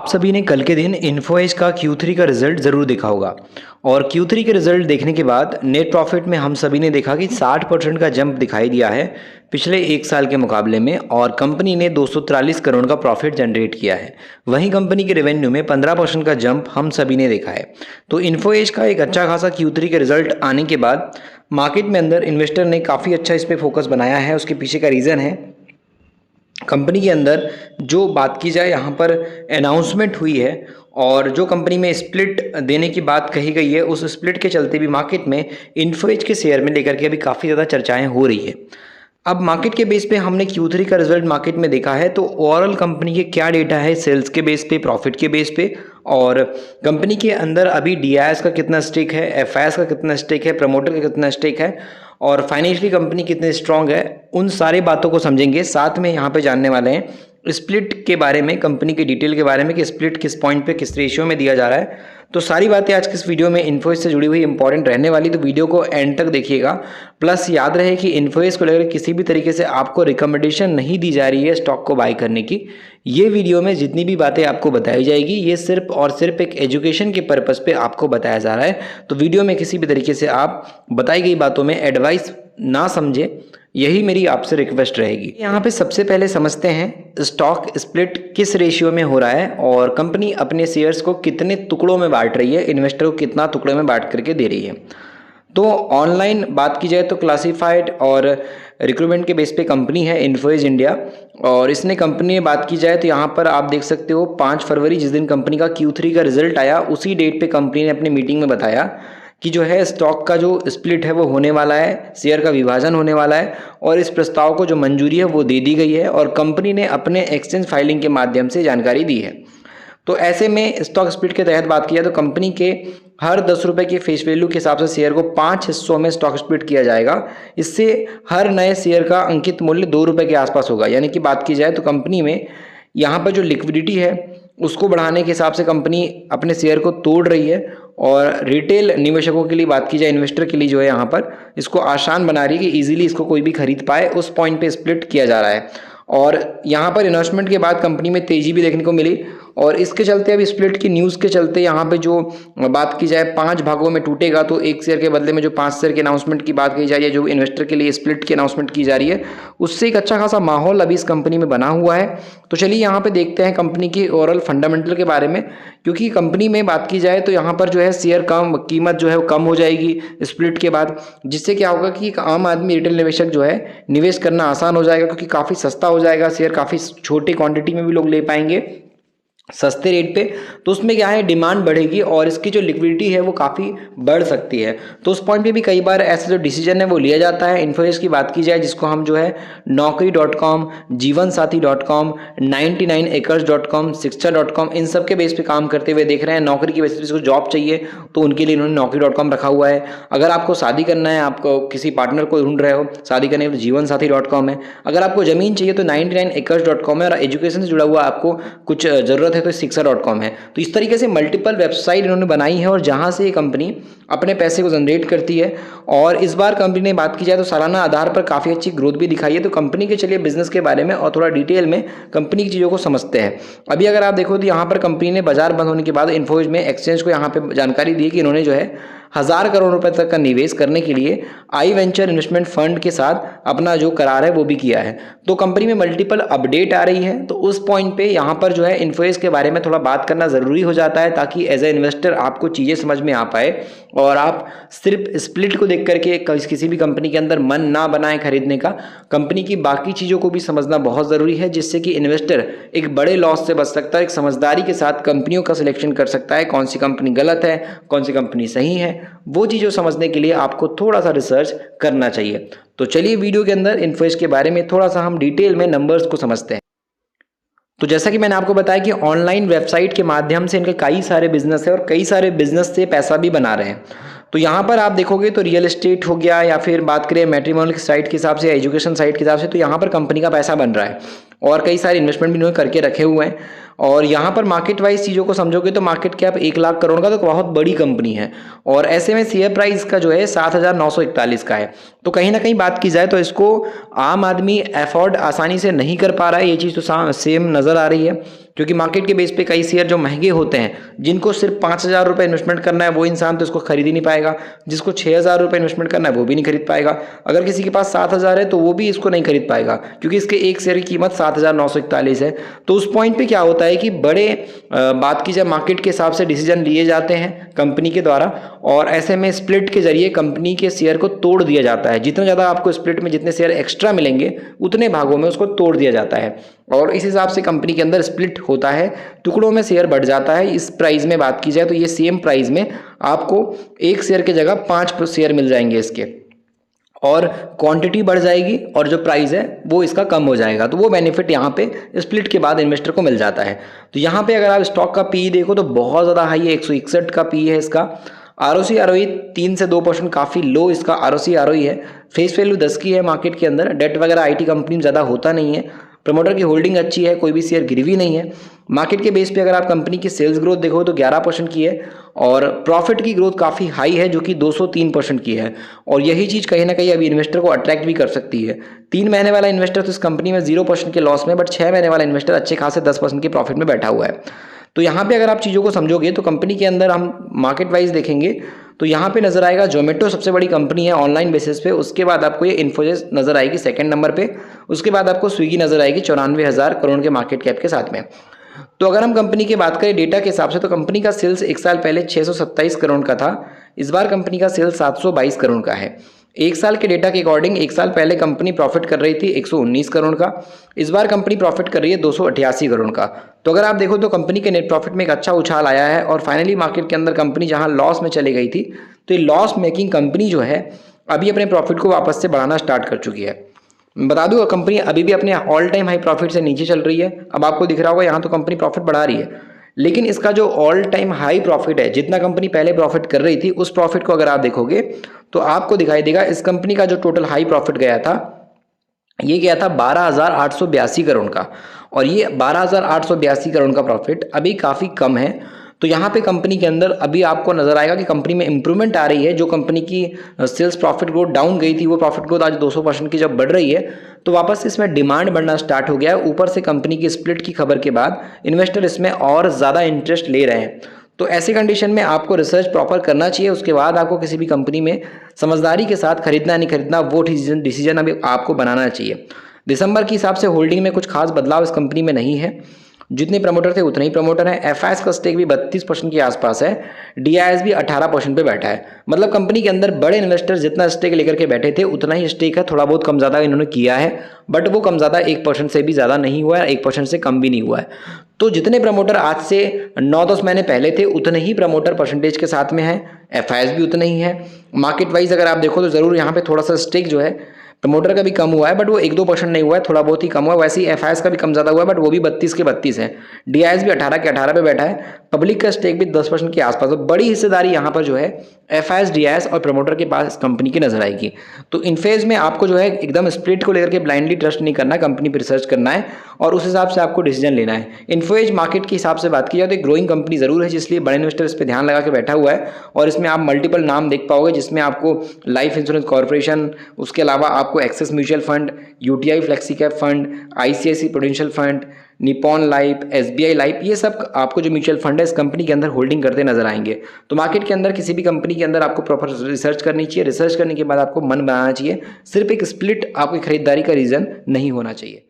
सभी ने कल के दिन इन्फोएज का Q3 का रिजल्ट ज़रूर देखा होगा और Q3 के रिजल्ट देखने के बाद नेट प्रॉफिट में हम सभी ने देखा कि 60% का जंप दिखाई दिया है पिछले एक साल के मुकाबले में और कंपनी ने 243 करोड़ का प्रॉफिट जनरेट किया है। वहीं कंपनी के रेवेन्यू में 15% का जंप हम सभी ने देखा है। तो इन्फोएज का एक अच्छा खासा Q3 के रिजल्ट आने के बाद मार्केट में अंदर इन्वेस्टर ने काफ़ी अच्छा इस पर फोकस बनाया है। उसके पीछे का रीज़न है कंपनी के अंदर जो बात की जाए यहाँ पर अनाउंसमेंट हुई है और जो कंपनी में स्प्लिट देने की बात कही गई है, उस स्प्लिट के चलते भी मार्केट में इन्फोएज के शेयर में लेकर के अभी काफ़ी ज़्यादा चर्चाएं हो रही है। अब मार्केट के बेस पे हमने Q3 का रिजल्ट मार्केट में देखा है, तो ओवरऑल कंपनी के क्या डेटा है सेल्स के बेस पे, प्रॉफिट के बेस पे और कंपनी के अंदर अभी DIS का कितना स्टेक है, FIS का कितना स्टेक है, प्रमोटर का कितना स्टेक है और फाइनेंशियली कंपनी कितनी स्ट्रांग है, उन सारी बातों को समझेंगे। साथ में यहाँ पे जानने वाले हैं स्प्लिट के बारे में, कंपनी के डिटेल के बारे में कि स्प्लिट किस पॉइंट पे किस रेशियो में दिया जा रहा है। तो सारी बातें आज की इस वीडियो में इन्फोएज से जुड़ी हुई इंपॉर्टेंट रहने वाली, तो वीडियो को एंड तक देखिएगा। प्लस याद रहे कि इन्फोएज को लेकर किसी भी तरीके से आपको रिकमेंडेशन नहीं दी जा रही है स्टॉक को बाय करने की। ये वीडियो में जितनी भी बातें आपको बताई जाएगी ये सिर्फ और सिर्फ एक एजुकेशन के पर्पज़ पे आपको बताया जा रहा है। तो वीडियो में किसी भी तरीके से आप बताई गई बातों में एडवाइस ना समझे, यही मेरी आपसे रिक्वेस्ट रहेगी। यहाँ पे सबसे पहले समझते हैं स्टॉक स्प्लिट किस रेशियो में हो रहा है और कंपनी अपने शेयर्स को कितने टुकड़ों में बांट रही है, इन्वेस्टर को कितना टुकड़ों में बांट करके दे रही है। तो ऑनलाइन बात की जाए तो क्लासिफाइड और रिक्रूटमेंट के बेस पे कंपनी है इन्फोएज इंडिया और इसने कंपनी में बात की जाए तो यहाँ पर आप देख सकते हो 5 फरवरी जिस दिन कंपनी का Q3 का रिजल्ट आया, उसी डेट पे कंपनी ने अपनी मीटिंग में बताया कि जो है स्टॉक का जो स्प्लिट है वो होने वाला है, शेयर का विभाजन होने वाला है और इस प्रस्ताव को जो मंजूरी है वो दे दी गई है और कंपनी ने अपने एक्सचेंज फाइलिंग के माध्यम से जानकारी दी है। तो ऐसे में स्टॉक स्प्लिट के तहत बात किया तो कंपनी के हर 10 रुपये के फेस वैल्यू के हिसाब से शेयर को 5 हिस्सों में स्टॉक स्प्लिट किया जाएगा। इससे हर नए शेयर का अंकित मूल्य 2 रुपये के आसपास होगा। यानी कि बात की जाए तो कंपनी में यहाँ पर जो लिक्विडिटी है उसको बढ़ाने के हिसाब से कंपनी अपने शेयर को तोड़ रही है और रिटेल निवेशकों के लिए बात की जाए, इन्वेस्टर के लिए जो है यहाँ पर इसको आसान बना रही है कि इजीली इसको कोई भी खरीद पाए, उस पॉइंट पे स्प्लिट किया जा रहा है। और यहाँ पर इन्वेस्टमेंट के बाद कंपनी में तेज़ी भी देखने को मिली और इसके चलते अब स्प्लिट की न्यूज़ के चलते यहाँ पे जो बात की जाए 5 भागों में टूटेगा, तो एक शेयर के बदले में जो 5 शेयर के अनाउंसमेंट की बात की जा रही है, जो इन्वेस्टर के लिए स्प्लिट की अनाउंसमेंट की जा रही है, उससे एक अच्छा खासा माहौल अभी इस कंपनी में बना हुआ है। तो चलिए यहाँ पे देखते हैं कंपनी की ओवरऑल फंडामेंटल के बारे में, क्योंकि कंपनी में बात की जाए तो यहाँ पर जो है शेयर कीमत जो है वो कम हो जाएगी स्प्लिट के बाद, जिससे क्या होगा कि एक आम आदमी रिटेल निवेशक जो है निवेश करना आसान हो जाएगा, क्योंकि काफ़ी सस्ता हो जाएगा शेयर, काफ़ी छोटी क्वांटिटी में भी लोग ले पाएंगे सस्ते रेट पे। तो उसमें क्या है डिमांड बढ़ेगी और इसकी जो लिक्विडिटी है वो काफ़ी बढ़ सकती है। तो उस पॉइंट पे भी कई बार ऐसा जो डिसीजन है वो लिया जाता है। इन्फोएज की बात की जाए जिसको हम जो है naukri.com, जीवनसाथी.com, 99acres.com, शिक्षा.com इन सब के बेस पे काम करते हुए देख रहे हैं। नौकरी की बेसिस पे जिसको जॉब चाहिए तो उनके लिए इन्होंने naukri.com रखा हुआ है। अगर आपको शादी करना है, आपको किसी पार्टनर को ढूंढ रहे हो शादी करने के लिए, जीवनसाथी.com है। अगर आपको ज़मीन चाहिए तो 99acres.com है और एजुकेशन से जुड़ा हुआ आपको कुछ ज़रूरत है तो शिक्षा.com है। तो इस तरीके से मल्टीपल वेबसाइट इन्होंने बनाई है और जहां से ये कंपनी अपने पैसे को जनरेट करती है। और इस बार कंपनी ने बात की जाए तो सालाना आधार पर काफ़ी अच्छी ग्रोथ भी दिखाई है। तो कंपनी के चलिए बिजनेस के बारे में और थोड़ा डिटेल में कंपनी की चीज़ों को समझते हैं। अभी अगर आप देखो तो यहाँ पर कंपनी ने बाजार बंद होने के बाद इन्फोएज में एक्सचेंज को यहाँ पर जानकारी दी कि इन्होंने जो है 1000 करोड़ रुपए तक का निवेश करने के लिए आई वेंचर इन्वेस्टमेंट फंड के साथ अपना जो करार है वो भी किया है। तो कंपनी में मल्टीपल अपडेट आ रही है। तो उस पॉइंट पे यहाँ पर जो है इन्फोएज के बारे में थोड़ा बात करना ज़रूरी हो जाता है, ताकि एज ए इन्वेस्टर आपको चीज़ें समझ में आ पाए और आप सिर्फ स्प्लिट को देख करके किसी भी कंपनी के अंदर मन ना बनाए खरीदने का। कंपनी की बाकी चीज़ों को भी समझना बहुत ज़रूरी है, जिससे कि इन्वेस्टर एक बड़े लॉस से बच सकता है, एक समझदारी के साथ कंपनियों का सिलेक्शन कर सकता है, कौन सी कंपनी गलत है, कौन सी कंपनी सही है। वो चीज़ों समझने के लिए आपको थोड़ा सा रिसर्च करना चाहिए। तो चलिए वीडियो के अंदर इन्फोएज के बारे में थोड़ा सा हम डिटेल में नंबर्स को समझते हैं। तो जैसा कि मैंने आपको बताया कि ऑनलाइन वेबसाइट के माध्यम से इनके कई सारे बिजनेस है और कई सारे बिजनेस से पैसा भी बना रहे हैं। तो यहाँ पर आप देखोगे तो रियल एस्टेट हो गया या फिर बात करें मैट्रिमोनियल साइट के हिसाब से, एजुकेशन साइट के हिसाब से, तो यहाँ पर कंपनी का पैसा बन रहा है और कई सारे इन्वेस्टमेंट भी इन्होंने करके रखे हुए हैं। और यहाँ पर मार्केट वाइज चीज़ों को समझोगे तो मार्केट कैप 1 लाख करोड़ का तो बहुत बड़ी कंपनी है और ऐसे में शेयर प्राइस का जो है 7,941 का है। तो कहीं ना कहीं बात की जाए तो इसको आम आदमी अफोर्ड आसानी से नहीं कर पा रहा है, ये चीज़ तो सेम नज़र आ रही है। क्योंकि मार्केट के बेस पे कई शेयर जो महंगे होते हैं, जिनको सिर्फ 5,000 रुपये इन्वेस्टमेंट करना है वो इंसान तो इसको खरीद ही नहीं पाएगा, जिसको 6,000 रुपये इन्वेस्टमेंट करना है वो भी नहीं खरीद पाएगा, अगर किसी के पास 7,000 है तो वो भी इसको नहीं खरीद पाएगा, क्योंकि इसके एक शेयर की कीमत 7,941 है। तो उस पॉइंट पे क्या होता है कि बड़े बात की जाए मार्केट के हिसाब से डिसीजन लिए जाते हैं कंपनी के द्वारा, और ऐसे में स्प्लिट के जरिए कंपनी के शेयर को तोड़ दिया जाता है। जितना ज़्यादा आपको स्प्लिट में जितने शेयर एक्स्ट्रा मिलेंगे उतने भागों में उसको तोड़ दिया जाता है, और इस हिसाब से कंपनी के अंदर स्प्लिट होता है, टुकड़ों में शेयर बढ़ जाता है। इस प्राइस में बात की जाए तो ये सेम प्राइस में आपको एक शेयर की जगह 5 शेयर मिल जाएंगे इसके, और क्वांटिटी बढ़ जाएगी और जो प्राइस है वो इसका कम हो जाएगा। तो वो बेनिफिट यहाँ पे स्प्लिट के बाद इन्वेस्टर को मिल जाता है। तो यहाँ पे अगर आप स्टॉक का पी देखो तो बहुत ज़्यादा हाई है, 161 का पी है इसका। आरओसी आरओई 3 से 2% काफ़ी लो इसका आरओसी आरओई है। फेस वैल्यू 10 की है मार्केट के अंदर। डेट वगैरह आईटी कंपनी में ज़्यादा होता नहीं है। प्रमोटर की होल्डिंग अच्छी है, कोई भी शेयर गिरवी नहीं है। मार्केट के बेस पे अगर आप कंपनी की सेल्स ग्रोथ देखो तो 11% की है, और प्रॉफिट की ग्रोथ काफ़ी हाई है जो कि 203% की है। और यही चीज़ कहीं ना कहीं अभी इन्वेस्टर को अट्रैक्ट भी कर सकती है। 3 महीने वाला इन्वेस्टर तो इस कंपनी में 0% के लॉस में, बट 6 महीने वाला इन्वेस्टर अच्छे खासे 10% के प्रॉफिट में बैठा हुआ है। तो यहाँ पे अगर आप चीज़ों को समझोगे तो कंपनी के अंदर हम मार्केट वाइज देखेंगे तो यहाँ पे नजर आएगा जोमेटो सबसे बड़ी कंपनी है ऑनलाइन बेसिस पे। उसके बाद आपको ये इन्फोसिस नजर आएगी सेकंड नंबर पे। उसके बाद आपको स्विगी नजर आएगी 94,000 करोड़ के मार्केट कैप के साथ में। तो अगर हम कंपनी की बात करें डेटा के हिसाब से तो कंपनी का सेल्स 1 साल पहले 627 करोड़ का था। इस बार कंपनी का सेल्स 722 करोड़ का है। 1 साल के डेटा के अकॉर्डिंग 1 साल पहले कंपनी प्रॉफिट कर रही थी 119 करोड़ का। इस बार कंपनी प्रॉफिट कर रही है 288 करोड़ का। तो अगर आप देखो तो कंपनी के नेट प्रॉफिट में एक अच्छा उछाल आया है, और फाइनली मार्केट के अंदर कंपनी जहां लॉस में चली गई थी तो ये लॉस मेकिंग कंपनी जो है अभी अपने प्रॉफिट को वापस से बढ़ाना स्टार्ट कर चुकी है। बता दूं कंपनी अभी भी अपने ऑल टाइम हाई प्रॉफिट से नीचे चल रही है। अब आपको दिख रहा होगा यहाँ तो कंपनी प्रॉफिट बढ़ा रही है, लेकिन इसका जो ऑल टाइम हाई प्रॉफिट है, जितना कंपनी पहले प्रॉफिट कर रही थी उस प्रॉफिट को अगर आप देखोगे तो आपको दिखाई देगा इस कंपनी का जो टोटल हाई प्रॉफिट गया था ये गया था 12,882 करोड़ का, और ये 12,882 करोड़ का प्रॉफिट अभी काफ़ी कम है। तो यहाँ पे कंपनी के अंदर अभी आपको नजर आएगा कि कंपनी में इंप्रूवमेंट आ रही है। जो कंपनी की सेल्स प्रॉफिट ग्रोथ डाउन गई थी वो प्रॉफिट ग्रोथ आज 200% की जब बढ़ रही है तो वापस इसमें डिमांड बढ़ना स्टार्ट हो गया है। ऊपर से कंपनी की स्प्लिट की खबर के बाद इन्वेस्टर इसमें और ज़्यादा इंटरेस्ट ले रहे हैं। तो ऐसे कंडीशन में आपको रिसर्च प्रॉपर करना चाहिए, उसके बाद आपको किसी भी कंपनी में समझदारी के साथ खरीदना नहीं खरीदना वो डिसीजन अभी आपको बनाना चाहिए। दिसंबर के हिसाब से होल्डिंग में कुछ खास बदलाव इस कंपनी में नहीं है। जितने प्रमोटर थे उतने ही प्रमोटर हैं। एफआईएस का स्टेक भी 32% के आसपास है। डीआईएस भी 18% पे बैठा है। मतलब कंपनी के अंदर बड़े इन्वेस्टर जितना स्टेक लेकर के बैठे थे उतना ही स्टेक है। थोड़ा बहुत कम ज़्यादा इन्होंने किया है, बट वो कम ज़्यादा 1% से भी ज़्यादा नहीं हुआ है, 1% से कम भी नहीं हुआ है। तो जितने प्रमोटर आज से 9-10 महीने पहले थे उतने ही प्रमोटर परसेंटेज के साथ में है। एफआईएस भी उतना ही है। मार्केट वाइज अगर आप देखो तो ज़रूर यहाँ पे थोड़ा सा स्टेक जो है प्रमोटर का भी कम हुआ है, बट वो 1-2% नहीं हुआ है, थोड़ा बहुत ही कम हुआ है। वैसे ही एफआईएस का भी कम ज़्यादा हुआ है, बट वो भी 32 के 32 है। डीआईएस भी 18 के 18 पे बैठा है। पब्लिक का स्टेक भी 10% के आसपास। तो बड़ी हिस्सेदारी यहाँ पर जो है एफआईएस, डीआईएस और प्रमोटर के पास कंपनी की नजर आएगी। तो इन फेज में आपको जो है एकदम स्प्लिट को लेकर के ब्लाइंडली ट्रस्ट नहीं करना, कंपनी पर रिसर्च करना है और उस हिसाब से आपको डिसीजन लेना है। इन्फोएज मार्केट के हिसाब से बात की जाए तो एक ग्रोइंग कंपनी जरूर है, जिसलिए बड़े इन्वेस्टर इस पर ध्यान लगा के बैठा हुआ है। और इसमें आप मल्टीपल नाम देख पाओगे, जिसमें आपको लाइफ इंश्योरेंस कॉर्पोरेशन, उसके अलावा आपको Axis mutual fund, UTI flexi cap fund, ICICI Prudential fund, Nippon Life, SBI Life, ये सब आपको जो म्यूचुअल फंड है इस कंपनी के अंदर होल्डिंग करते नजर आएंगे। तो मार्केट के अंदर किसी भी कंपनी के अंदर आपको प्रॉपर रिसर्च करनी चाहिए। रिसर्च करने के बाद आपको मन बनाना चाहिए। सिर्फ एक स्प्लिट आपकी खरीदारी का रीजन नहीं होना चाहिए।